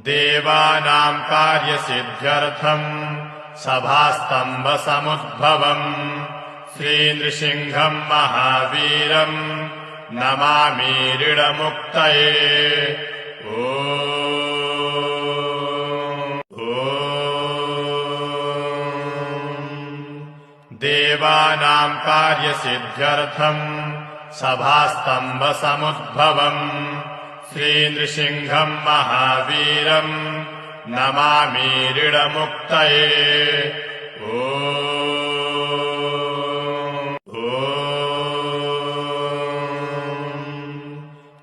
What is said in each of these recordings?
देवानां कार्यसिद्ध्यर्थम् सभास्तम्भसमुद्भवम् श्रीनृसिंहम् महावीरम् नमामि ऋणमुक्तये। देवानां कार्यसिद्ध्यर्थम् सभास्तम्भसमुद्भवम् श्रीनृसिंहम् महावीरम् नमामि ऋणमुक्तये।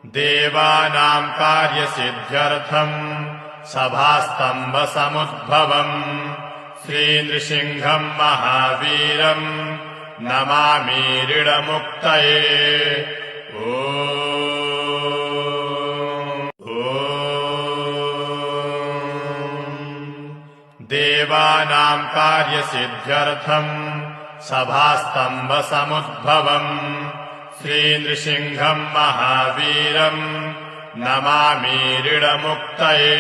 देवानां कार्यसिद्ध्यर्थम् सभास्तम्भसमुद्भवम् श्रीनृसिंहम् महावीरम् नमामि ऋणमुक्तये। देवानां कार्यसिद्ध्यर्थम् सभास्तम्भसमुद्भवम् श्रीनृसिंहम् महावीरम् नमामि ऋणमुक्तये।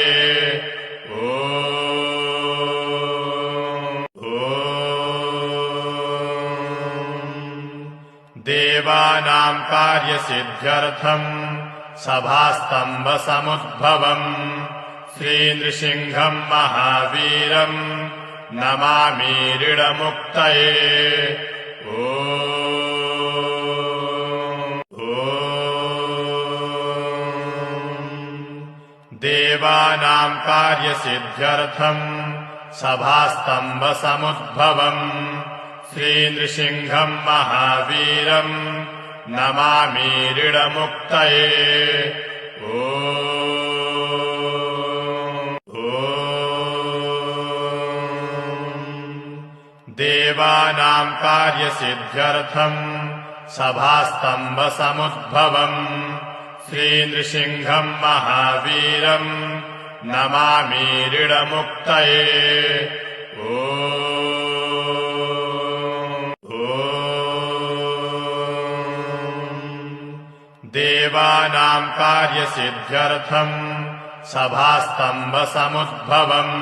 देवानां कार्यसिद्ध्यर्थम् सभास्तम्भसमुद्भवम् श्रीनृसिंहम् महावीरम् नमामि ऋणमुक्तये। देवानां कार्यसिद्ध्यर्थम् सभास्तम्भसमुद्भवम् श्रीनृसिंहम् महावीरम् नमामि ऋणमुक्तये। देवानां कार्यसिद्ध्यर्थम् सभास्तम्भसमुद्भवम् श्रीनृसिंहम् महावीरम् नमामि ऋणमुक्तये। देवानां कार्यसिद्ध्यर्थम् सभास्तम्भसमुद्भवम्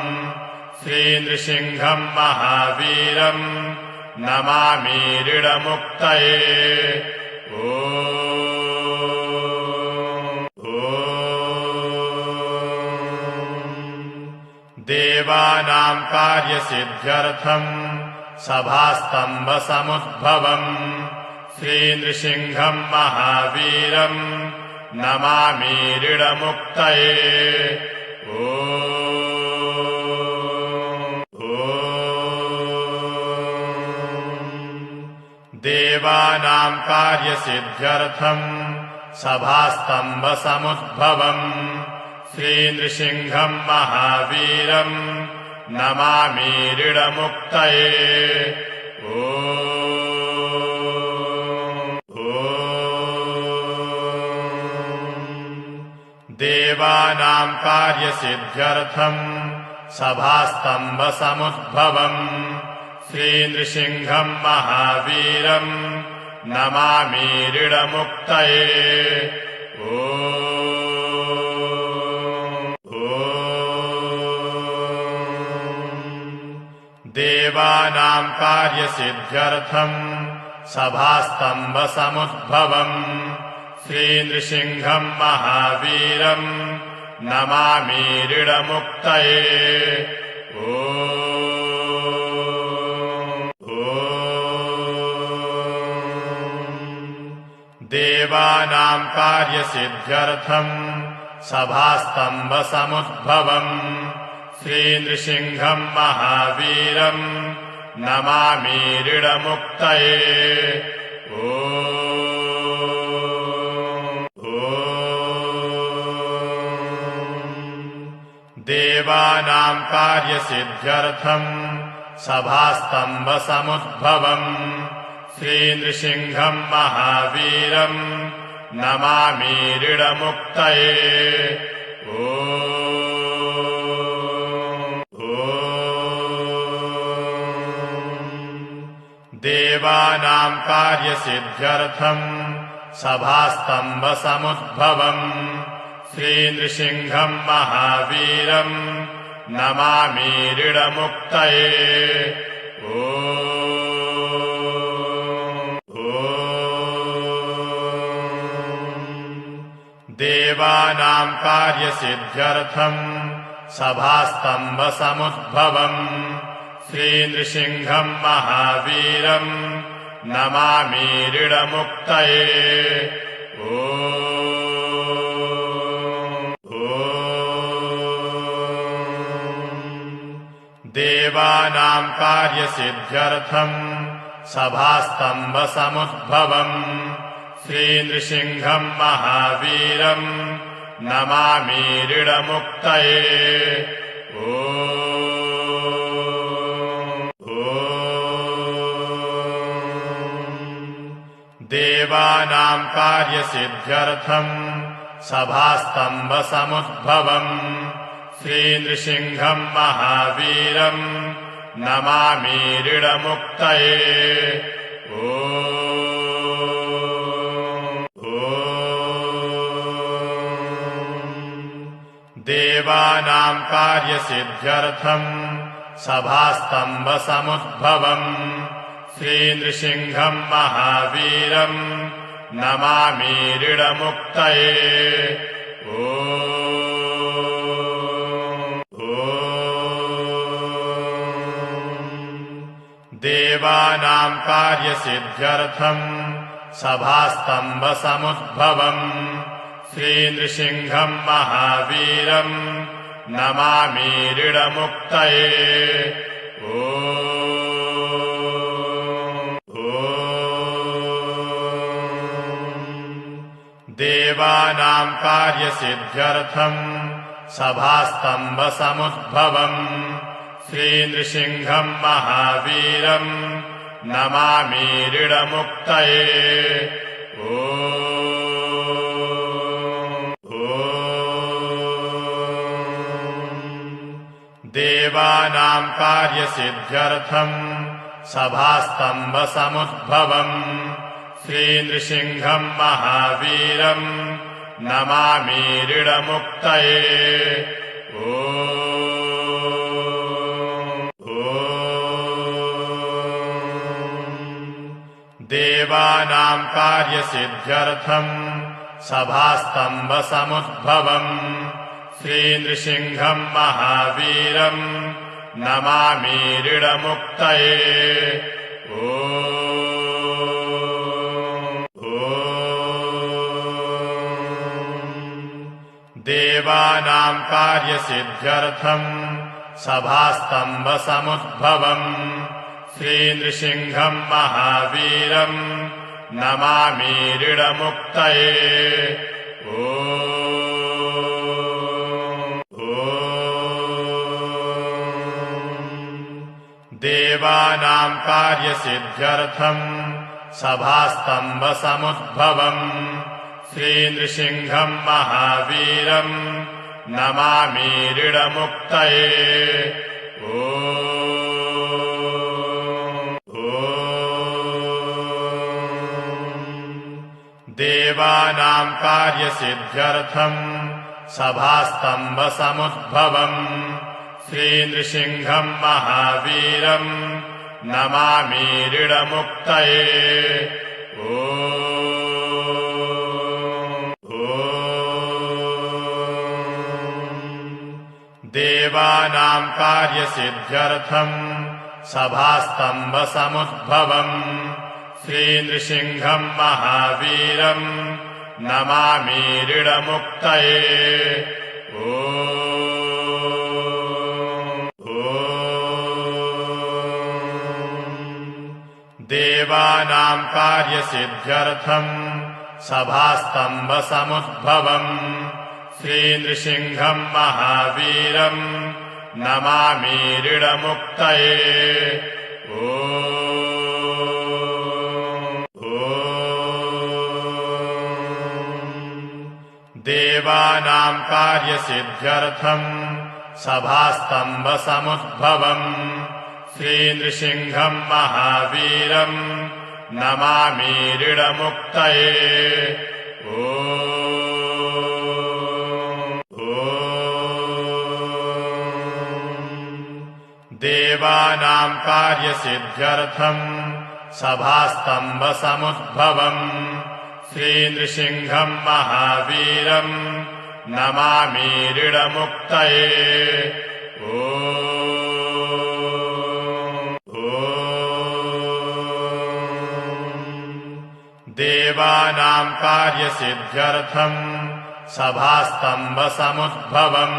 श्रीनृसिंहम् महावीरम् नमामि ऋणमुक्तये। देवानां कार्यसिद्ध्यर्थम् सभास्तम्भसमुद्भवम् श्रीनृसिंहम् महावीरम् नमामि ऋणमुक्तये। देवानां कार्यसिद्ध्यर्थम् सभास्तम्भसमुद्भवम् श्रीनृसिंहम् महावीरम् नमामि ऋणमुक्तये। देवानां कार्यसिद्ध्यर्थम् सभास्तम्भसमुद्भवम् श्रीनृसिंहम् महावीरम् नमामि ऋणमुक्तये। देवानां कार्यसिद्ध्यर्थम् सभास्तम्भसमुद्भवम् श्रीनृसिंहम् महावीरम् नमामि ऋणमुक्तये। देवानां कार्यसिद्ध्यर्थम् सभास्तम्भसमुद्भवम् श्रीनृसिंहम् महावीरम् नमामि ऋणमुक्तये। देवानां कार्यसिद्ध्यर्थम् सभास्तम्भसमुद्भवम् श्रीनृसिंहम् महावीरम् नमामि ऋणमुक्तये। देवानां कार्यसिद्ध्यर्थम् सभास्तम्भसमुद्भवम् श्रीनृसिंहम् महावीरम् नमामीरिडमुक्तये देवानाम् कार्यसिद्ध्यर्थम् सभास्तम्भसमुद्भवम् श्रीनृसिंहम् महावीरम् नमामीरिडमुक्तये देवानाम् कार्यसिद्ध्यर्थम् सभास्तम्भसमुद्भवम् श्रीनृसिंहम् महावीरम् नमामीरिडमुक्तये देवानाम् कार्यसिद्ध्यर्थम् सभास्तम्भसमुद्भवम् श्रीनृसिंहम् महावीरम् नमामीरिडमुक्तये देवानाम् कार्यसिद्ध्यर्थम् सभास्तम्भसमुद्भवम् श्रीनृसिंहम् महावीरम् नमामीरिडमुक्तये देवानाम् कार्यसिद्ध्यर्थम् सभास्तम्भसमुद्भवम् श्रीनृसिंहम् महावीरम् नमामीरिडमुक्तये देवानाम् कार्यसिद्ध्यर्थम् सभास्तम्भसमुद्भवम् श्रीनृसिंहम् महावीरम् नमामीरिडमुक्तये देवानाम् कार्यसिद्ध्यर्थम् सभास्तम्भसमुद्भवम् श्रीनृसिंहम् महावीरम् नमामीरिडमुक्तये देवानाम् कार्यसिद्ध्यर्थम् सभास्तम्भसमुद्भवम् श्रीनृसिंहम् महावीरम् नमामीरिडमुक्तये देवानाम् कार्यसिद्ध्यर्थम् सभास्तम्भसमुद्भवम् श्रीनृसिंहम् महावीरम् नमामीरिडमुक्तये देवानाम् कार्यसिद्ध्यर्थम् सभास्तम्भसमुद्भवम् श्रीनृसिंहम् महावीरम् नमामीरिडमुक्तये देवानाम् कार्यसिद्ध्यर्थम् सभास्तम्भसमुद्भवम् श्रीनृसिंहम् महावीरम् नमामीरिडमुक्तये देवानाम् कार्यसिद्ध्यर्थम् सभास्तम्भसमुद्भवम् श्रीनृसिंहम् महावीरम् नमामीरिडमुक्तये देवानाम् कार्यसिद्ध्यर्थम् सभास्तम्भसमुद्भवम् श्रीनृसिंहम् महावीरम् नमामीरिडमुक्तये देवानाम् कार्यसिद्ध्यर्थम् सभास्तम्भसमुद्भवम् श्रीनृसिंहम् महावीरम् नमामीरिडमुक्तये देवानां कार्यसिद्ध्यर्थम् सभास्तम्भसमुद्भवम् श्रीनृसिंहम् महावीरम् नमामीरिडमुक्तये देवानां कार्यसिद्ध्यर्थम् सभास्तम्भसमुद्भवम्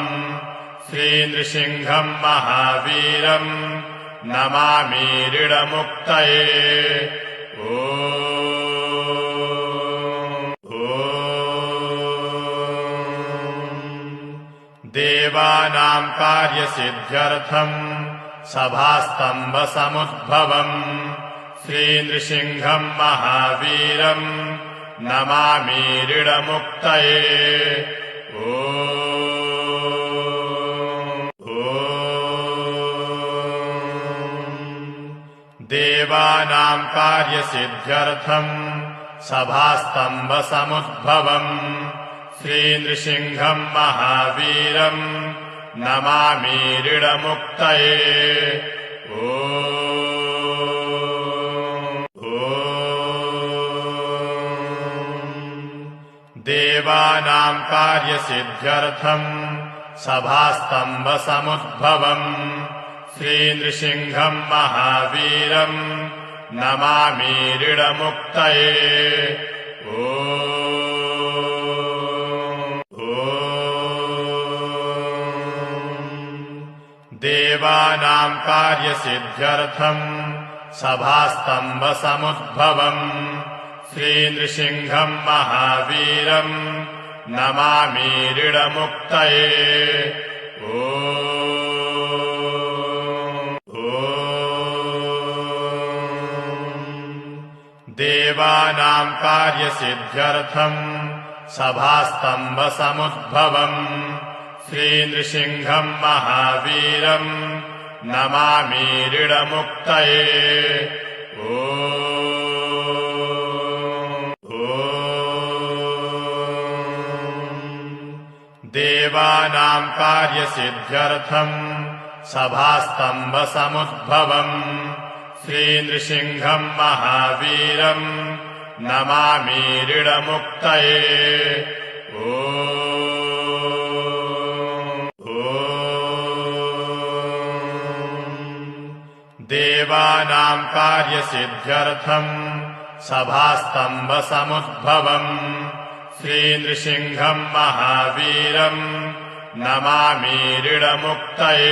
श्रीनृसिंहम् महावीरम् नमामीरिडमुक्तये देवानां कार्यसिद्ध्यर्थम् सभास्तम्भसमुद्भवम् श्रीनृसिंहम् महावीरम् नमामीरिडमुक्तये देवानां कार्यसिद्ध्यर्थम् सभास्तम्भसमुद्भवम् श्रीनृसिंहम् महावीरम् नमामीरिडमुक्तये देवानां कार्यसिद्ध्यर्थम् सभास्तम्भसमुद्भवम् श्रीनृसिंहम् महावीरम् नमामीरिडमुक्तये देवानां कार्यसिद्ध्यर्थम् सभास्तम्भसमुद्भवम् श्रीनृसिंहम् महावीरम् नमामीरिडमुक्तये देवानां कार्यसिद्ध्यर्थम् सभास्तम्भसमुद्भवम् श्रीनृसिंहम् महावीरम् नमामीरिडमुक्तये देवानां कार्यसिद्ध्यर्थम् सभास्तम्भसमुद्भवम् श्रीनृसिंहम् महावीरम् नमामीरिडमुक्तये देवानां कार्यसिद्ध्यर्थम् सभास्तम्भसमुद्भवम् श्रीनृसिंहम् महावीरम् नमामीरिडमुक्तये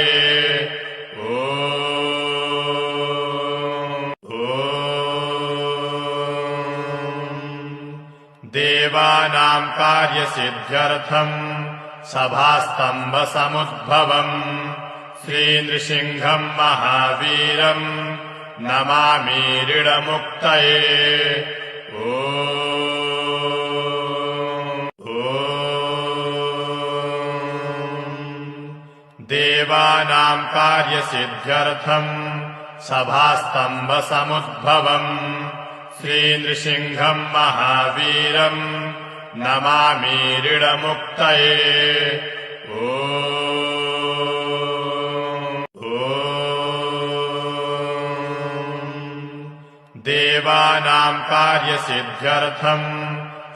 देवानां कार्यसिद्ध्यर्थम् सभास्तम्भसमुद्भवम् श्रीनृसिंहम् महावीरम् नमामीरिडमुक्तये देवानां कार्यसिद्ध्यर्थम् सभास्तम्भसमुद्भवम् श्रीनृसिंहम् महावीरम् नमामीरिडमुक्तये देवानां कार्यसिद्ध्यर्थम्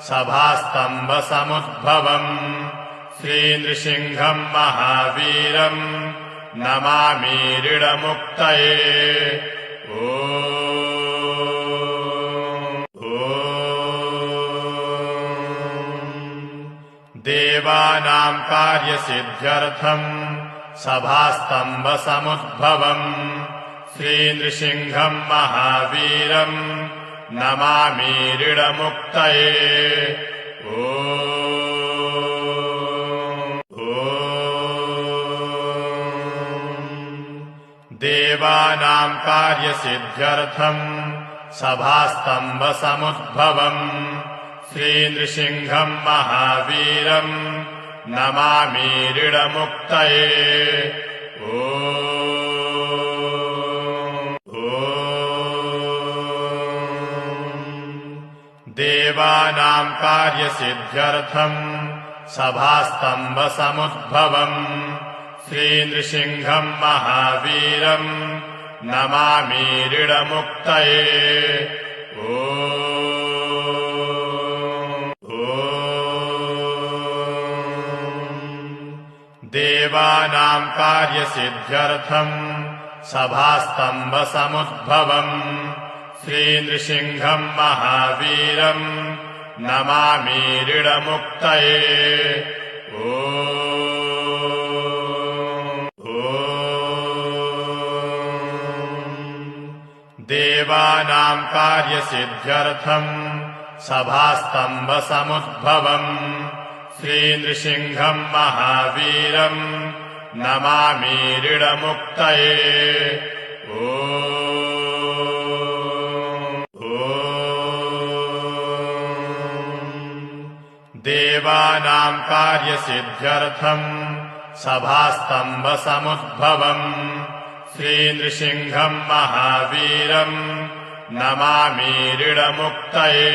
सभास्तम्भसमुद्भवम् श्रीनृसिंहम् महावीरम् नमामीरिडमुक्तये देवानां कार्यसिद्ध्यर्थम् सभास्तम्भसमुद्भवम् श्रीनृसिंहम् महावीरम् नमामीरिडमुक्तये देवानां कार्यसिद्ध्यर्थम् सभास्तम्भसमुद्भवम् श्रीनृसिंहम् महावीरम् नमामीरिडमुक्तये देवानां कार्यसिद्ध्यर्थम् सभास्तम्भसमुद्भवम् श्रीनृसिंहम् महावीरम् नमामि ऋणमुक्तये। देवानां कार्यसिद्ध्यर्थम् सभास्तम्भसमुद्भवम् श्रीनृसिंहम् महावीरम् नमामि ऋणमुक्तये। देवानां कार्यसिद्ध्यर्थम् सभास्तम्भसमुद्भवम् श्रीनृसिंहम् महावीरम् नमामि ऋणमुक्तये। देवानां कार्यसिद्ध्यर्थम् सभास्तम्भसमुद्भवम् श्रीनृसिंहम् महावीरम् नमामि ऋणमुक्तये।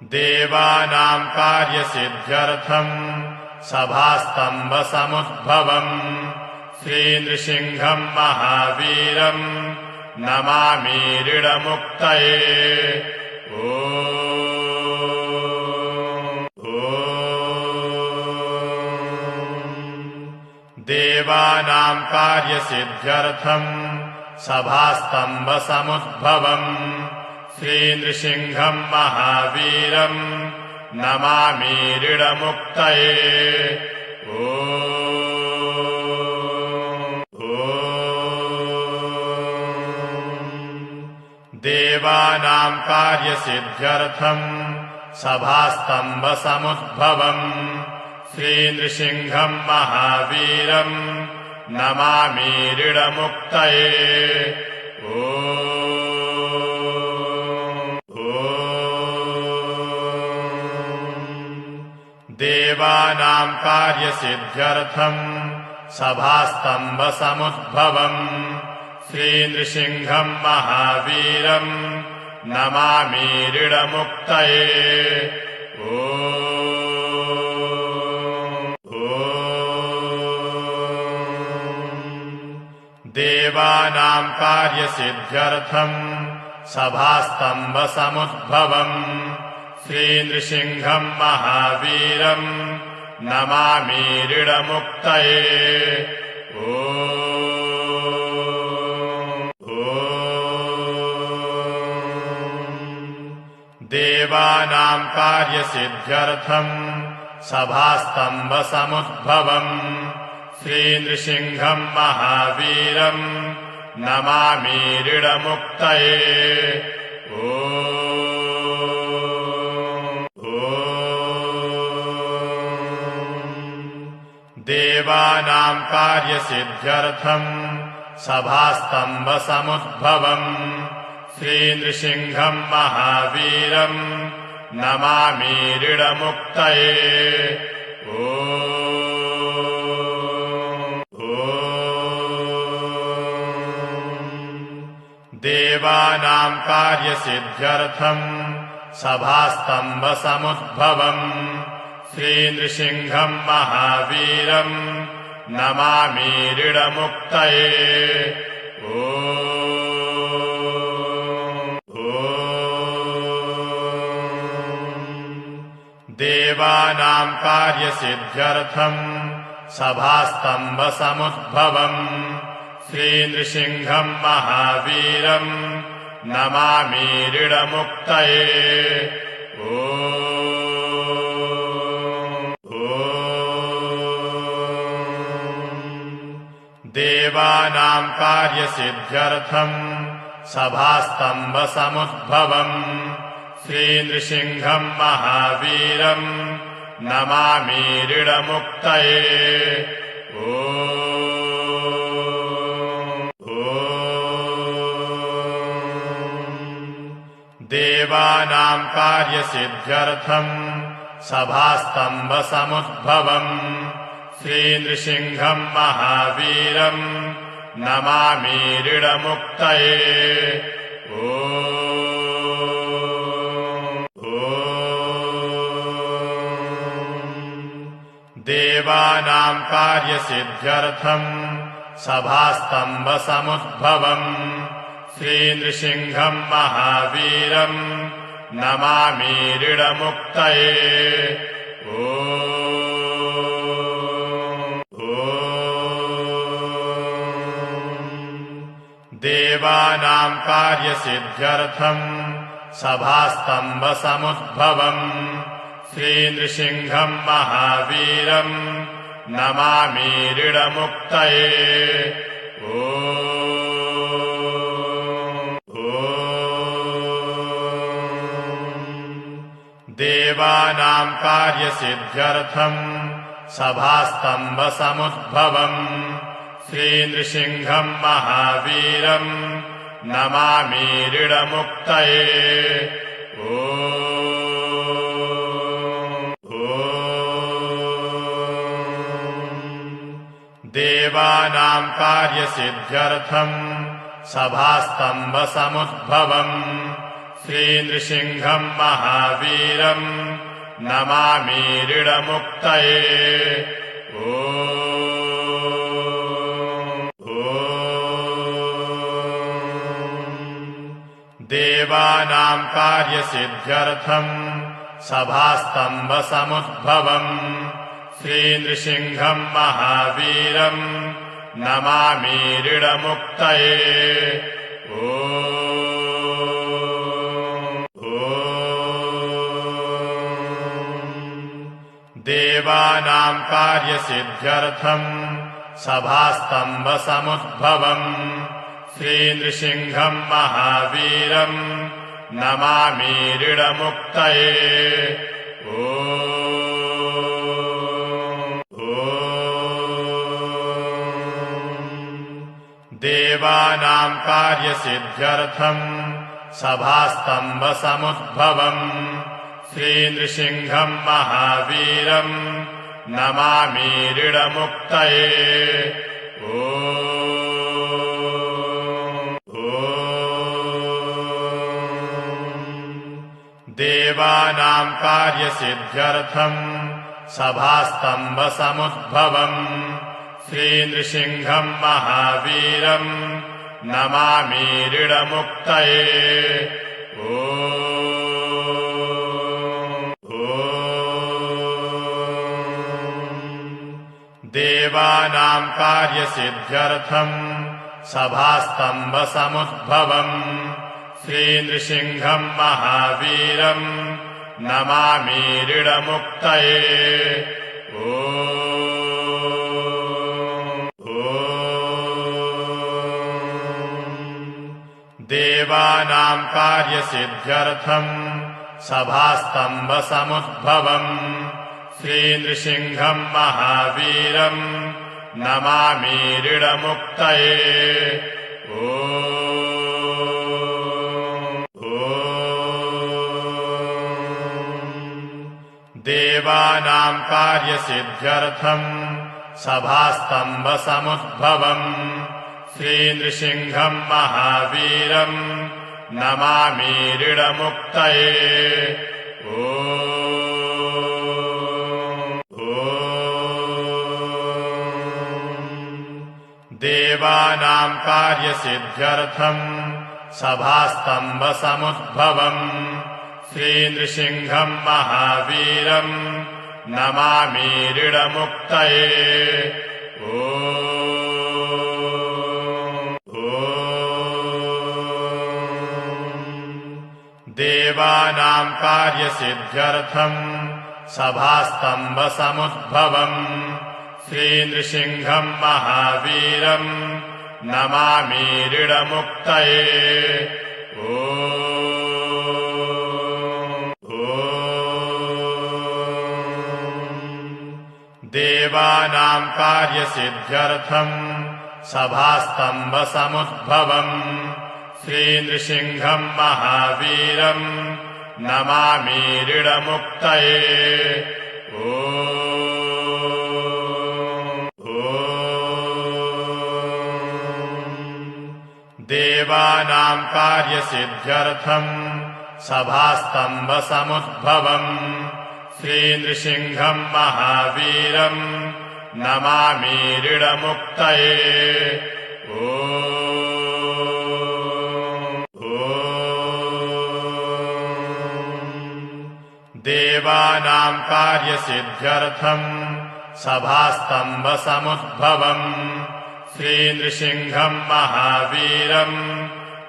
देवानां कार्यसिद्ध्यर्थम् सभास्तम्भसमुद्भवम् श्रीनृसिंहम् महावीरम् नमामि ऋणमुक्तये। देवानां कार्यसिद्ध्यर्थम् सभास्तम्भसमुद्भवम् श्रीनृसिंहम् महावीरम् नमामि ऋणमुक्तये। देवानां कार्यसिद्ध्यर्थम् सभास्तम्भसमुद्भवम् श्रीनृसिंहम् महावीरम् नमामि ऋणमुक्तये। देवानां कार्यसिद्ध्यर्थम् सभास्तम्भसमुद्भवम् श्रीनृसिंहम् महावीरम् नमामि ऋणमुक्तये। देवानां कार्यसिद्ध्यर्थम् सभास्तम्भसमुद्भवम् श्रीनृसिंहम् महावीरम् नमामि ऋणमुक्तये। देवानां कार्यसिद्ध्यर्थम् सभास्तम्भसमुद्भवम् श्रीनृसिंहम् महावीरम् नमामि ऋणमुक्तये। देवानां कार्यसिद्ध्यर्थम् सभास्तम्भसमुद्भवम् श्रीनृसिंहम् महावीरम् नमामि ऋणमुक्तये। देवानां कार्यसिद्ध्यर्थम् सभास्तम्भसमुद्भवम् श्रीनृसिंहम् महावीरम् नमामि ऋणमुक्तये। देवानां कार्यसिद्ध्यर्थम् सभास्तम्भसमुद्भवम् श्रीनृसिंहम् महावीरम् नमामि ऋणमुक्तये। देवानां कार्यसिद्ध्यर्थम् सभास्तम्भसमुद्भवम् श्रीनृसिंहम् महावीरम् नमामि ऋणमुक्तये। देवानां कार्यसिद्ध्यर्थम् सभास्तम्भसमुद्भवम् श्रीनृसिंहम् महावीरम् नमामीरिडमुक्तये देवानाम् कार्यसिद्ध्यर्थम् सभास्तम्भसमुद्भवम् श्रीनृसिंहम् महावीरम् नमामीरिडमुक्तये देवानाम् कार्यसिद्ध्यर्थम् सभास्तम्भसमुद्भवम् श्रीनृसिंहम् महावीरम् नमामीरिडमुक्तये देवानाम् कार्यसिद्ध्यर्थम् सभास्तम्भसमुद्भवम् श्रीनृसिंहम् महावीरम् नमामीरिडमुक्तये देवानाम् कार्यसिद्ध्यर्थम् सभास्तम्भसमुद्भवम् श्रीनृसिंहम् महावीरम् नमामीरिडमुक्तये देवानाम् कार्यसिद्ध्यर्थम् सभास्तम्भसमुद्भवम् श्रीनृसिंहम् महावीरम् नमामीरिडमुक्तये देवानाम् कार्यसिद्ध्यर्थम् सभास्तम्भसमुद्भवम् श्रीनृसिंहम् महावीरम् नमामीरिडमुक्तये देवानाम् कार्यसिद्ध्यर्थम् सभास्तम्भसमुद्भवम् श्रीनृसिंहम् महावीरम् नमामीरिडमुक्तये देवानाम् कार्यसिद्ध्यर्थम् सभास्तम्भसमुद्भवम् श्रीनृसिंहम् महावीरम् नमामीरिडमुक्तये देवानाम् कार्यसिद्ध्यर्थम् सभास्तम्भसमुद्भवम् श्रीनृसिंहम् महावीरम् नमामीरिडमुक्तये देवानाम् कार्यसिद्ध्यर्थम् सभास्तम्भसमुद्भवम् श्रीनृसिंहम् महावीरम् नमामीरिडमुक्तये देवानाम् कार्यसिद्ध्यर्थम् सभास्तम्भसमुद्भवम् श्रीनृसिंहम् महावीरम् नमामीरिडमुक्तये देवानाम् कार्यसिद्ध्यर्थम् सभास्तम्भसमुद्भवम् श्रीनृसिंहम् महावीरम् नमामीरिडमुक्तये देवानाम् कार्यसिद्ध्यर्थम् सभास्तम्भसमुद्भवम् श्रीनृसिंहम् महावीरम् नमामीरिडमुक्तये देवानाम् कार्यसिद्ध्यर्थम् सभास्तम्भसमुद्भवम् श्रीनृसिंहम् महावीरम् नमामीरिडमुक्तये देवानां कार्यसिद्ध्यर्थं सभास्तम्भसमुद्भवम् श्रीनृसिंहं महावीरं नमामि ऋणमुक्तये। देवानां कार्यसिद्ध्यर्थं सभास्तम्भसमुद्भवम् श्रीनृसिंहं महावीरं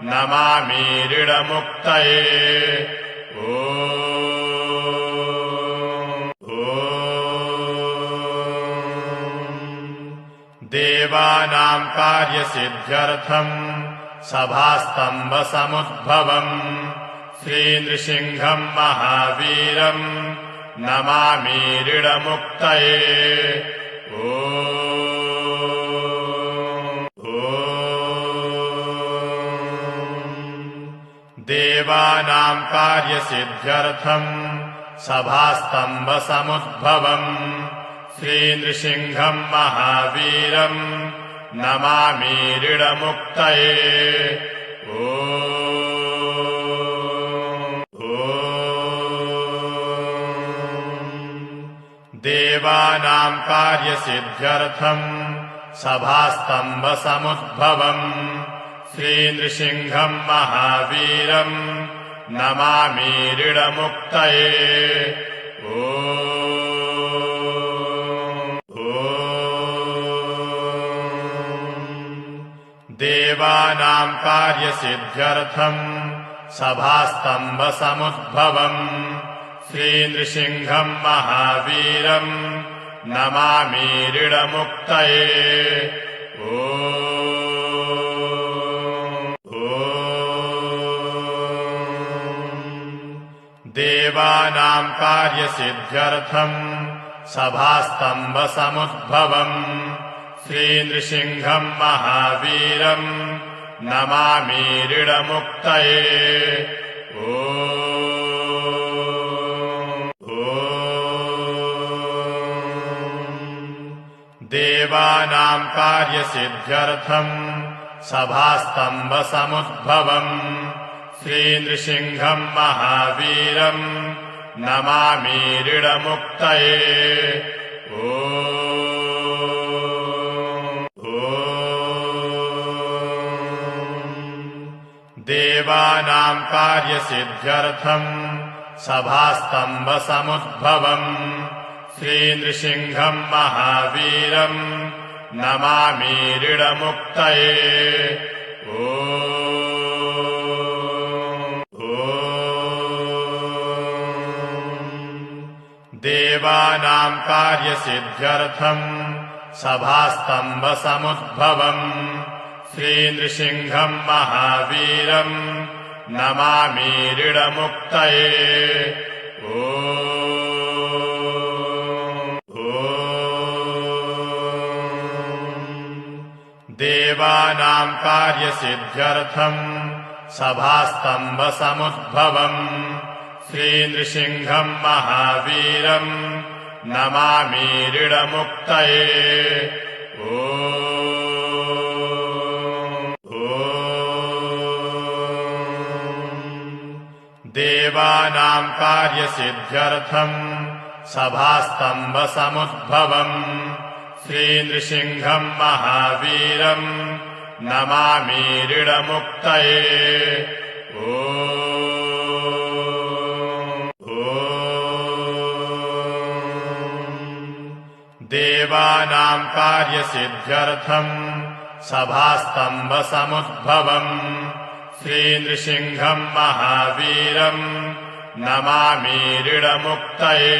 नमामि ऋणमुक्तये। देवानां कार्यसिद्ध्यर्थं सभास्तम्भसमुद्भवम् श्रीनृसिंहं महावीरं नमामि ऋणमुक्तये। देवानां कार्यसिद्ध्यर्थं सभास्तम्भसमुद्भवम् श्रीनृसिंहं महावीरं नमामि ऋणमुक्तये। देवानां कार्यसिद्ध्यर्थं सभास्तम्भसमुद्भवम् श्रीनृसिंहं महावीरं नमामि ऋणमुक्तये। देवानां कार्यसिद्ध्यर्थं सभास्तम्भसमुद्भवम् श्रीनृसिंहं महावीरं नमामि ऋणमुक्तये। देवानां कार्यसिद्ध्यर्थं सभास्तम्भसमुद्भवम् श्रीनृसिंहं महावीरं नमामि ऋणमुक्तये। देवानां कार्यसिद्ध्यर्थं सभास्तम्भसमुद्भवम् श्रीनृसिंहं महावीरं नमामि ऋणमुक्तये। देवानां कार्यसिद्ध्यर्थं सभास्तम्भसमुद्भवम् श्रीनृसिंहं महावीरं नमामि ऋणमुक्तये। देवानां कार्यसिद्ध्यर्थं सभास्तम्भसमुद्भवम् श्रीनृसिंहं महावीरं नमामि ऋणमुक्तये। देवानां कार्यसिद्ध्यर्थं सभास्तम्भसमुद्भवम् श्रीनृसिंहं महावीरं नमामि ऋणमुक्तये। देवानां कार्यसिद्ध्यर्थं सभास्तम्भसमुद्भवम् श्रीनृसिंहं महावीरं नमामि ऋणमुक्तये। देवानां कार्यसिद्ध्यर्थं सभास्तम्भसमुद्भवम् श्रीनृसिंहं महावीरं नमामि ऋणमुक्तये।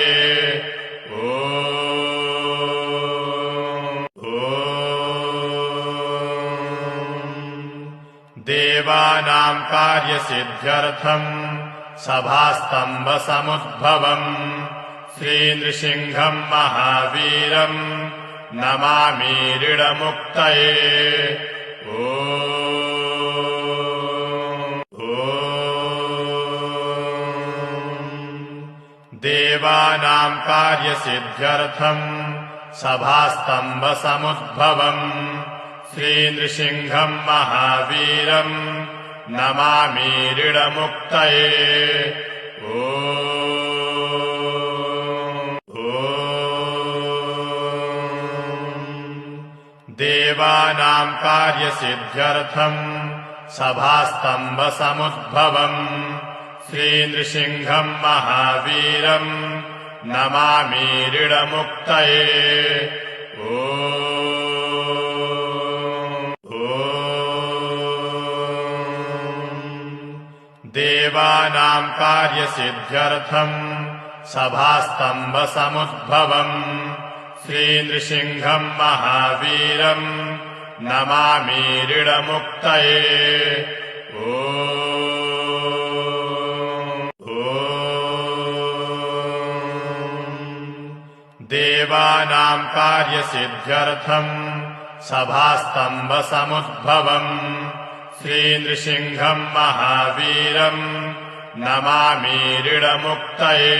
देवानां कार्यसिद्ध्यर्थं सभास्तम्भसमुद्भवम् श्रीनृसिंहं महावीरं नमामि ऋणमुक्तये। देवानां कार्यसिद्ध्यर्थं सभास्तम्भसमुद्भवम् श्रीनृसिंहम् महावीरम् नमामि ऋणमुक्तये। देवानाम् कार्यसिद्ध्यर्थम् सभास्तम्भसमुद्भवम् श्रीनृसिंहम् महावीरम् नमामि ऋणमुक्तये। देवानाम् कार्यसिद्ध्यर्थम् सभास्तम्भसमुद्भवम् श्रीनृसिंहम् महावीरम् नमामि ऋणमुक्तये। देवानाम् कार्यसिद्ध्यर्थम् सभास्तम्भसमुद्भवम् श्रीनृसिंहम् महावीरम् नमामि ऋणमुक्तये।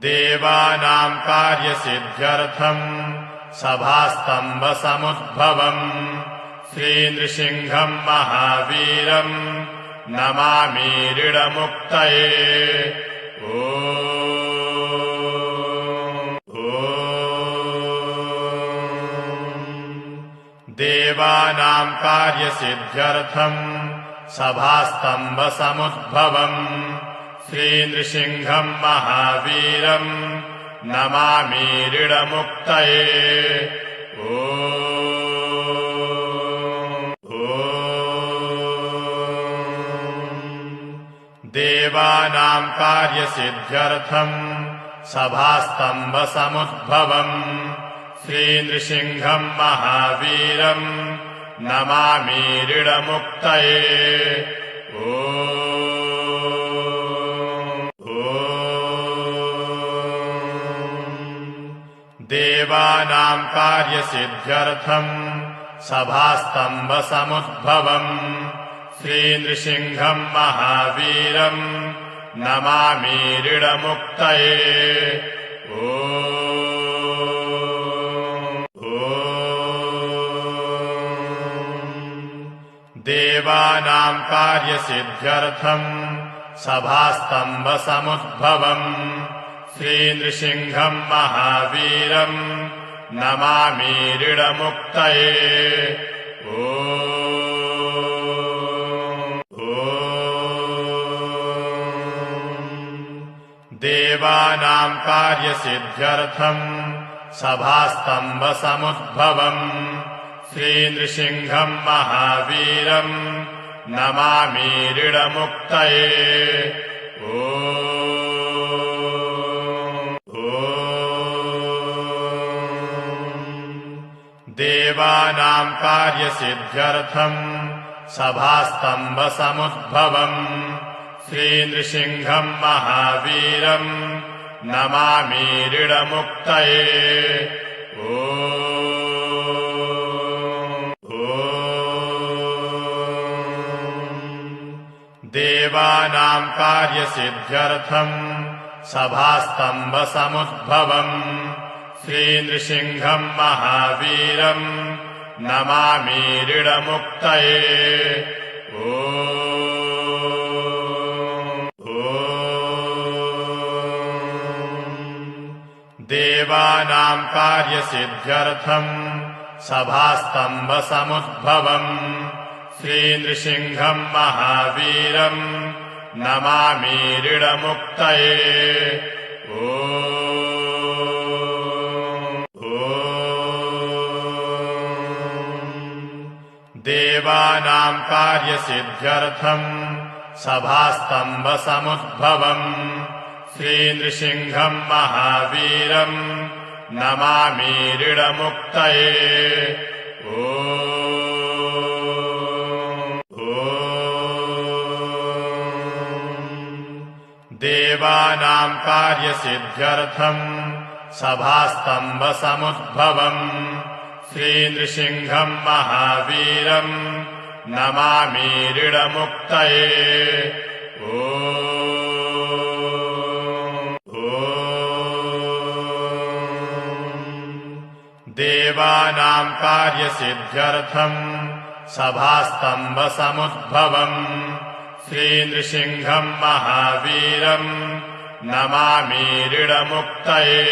देवानाम् कार्यसिद्ध्यर्थम् सभास्तम्भसमुद्भवम् श्रीनृसिंहम् महावीरम् नमामि ऋणमुक्तये। देवानाम् कार्यसिद्ध्यर्थम् सभास्तम्भसमुद्भवम् श्रीनृसिंहम् महावीरम् नमामि ऋणमुक्तये। देवानाम् कार्यसिद्ध्यर्थम् सभास्तम्भसमुद्भवम् श्रीनृसिंहम् महावीरम् नमामि ऋणमुक्तये। देवानाम् कार्यसिद्ध्यर्थम् सभास्तम्भसमुद्भवम् श्रीनृसिंहम् महावीरम् नमामि ऋणमुक्तये। देवानाम् कार्यसिद्ध्यर्थम् सभास्तम्भसमुद्भवम् श्रीनृसिंहम् महावीरम् नमामि ऋणमुक्तये। देवानाम् कार्यसिद्ध्यर्थम् सभास्तम्भसमुद्भवम् श्रीनृसिंहम् महावीरम् नमामि ऋणमुक्तये। देवानाम् कार्यसिद्ध्यर्थम् सभास्तम्भसमुद्भवम् श्रीनृसिंहम् महावीरम् नमामि ऋणमुक्तये। देवानाम् कार्यसिद्ध्यर्थम् सभास्तम्भसमुद्भवम् श्रीनृसिंहम् महावीरम् नमामि ऋणमुक्तये। देवानाम् कार्यसिद्ध्यर्थम् सभास्तम्भसमुद्भवम् श्रीनृसिंहम् महावीरम् नमामि ऋणमुक्तये। देवानाम् कार्यसिद्ध्यर्थम् सभास्तम्भसमुद्भवम् श्रीनृसिंहम् महावीरम् नमामि ऋणमुक्तये। देवानाम् कार्यसिद्ध्यर्थम् सभास्तम्भसमुद्भवम् श्रीनृसिंहम् महावीरम् नमामि ऋणमुक्तये। देवानां कार्यसिद्ध्यर्थम् सभास्तम्भसमुद्भवम् श्रीनृसिंहम् महावीरम् नमामि ऋणमुक्तये।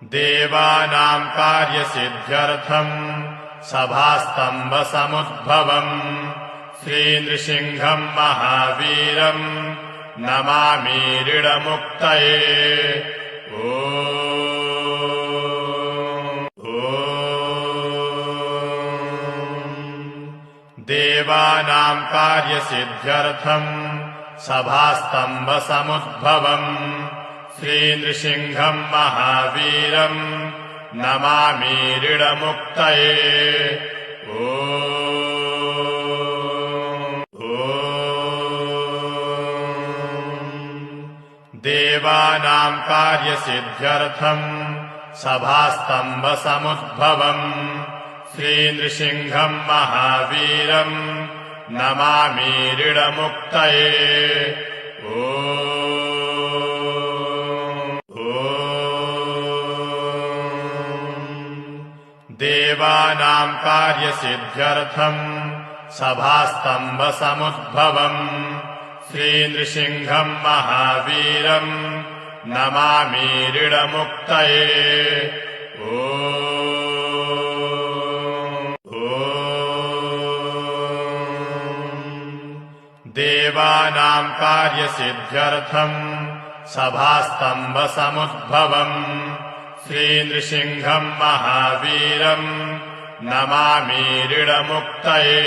देवानां कार्यसिद्ध्यर्थम् सभास्तम्भसमुद्भवम् श्रीनृसिंहम् महावीरम् नमामि ऋणमुक्तये। देवानां कार्यसिद्ध्यर्थम् सभास्तम्भसमुद्भवम् श्रीनृसिंहम् महावीरम् नमामि ऋणमुक्तये। देवानां कार्यसिद्ध्यर्थम् सभास्तम्भसमुद्भवम् श्रीनृसिंहम् महावीरम् नमामि ऋणमुक्तये। देवानां कार्यसिद्ध्यर्थम् सभास्तम्भसमुद्भवम् श्रीनृसिंहम् महावीरम् नमामि ऋणमुक्तये। देवानां कार्यसिद्ध्यर्थम् सभास्तम्भसमुद्भवम् श्रीनृसिंहम् महावीरम् नमामि ऋणमुक्तये।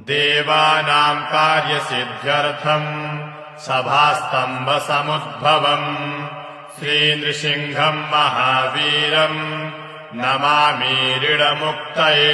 देवानां कार्यसिद्ध्यर्थम् सभास्तम्भसमुद्भवम् श्रीनृसिंहम् महावीरम् नमामि ऋणमुक्तये।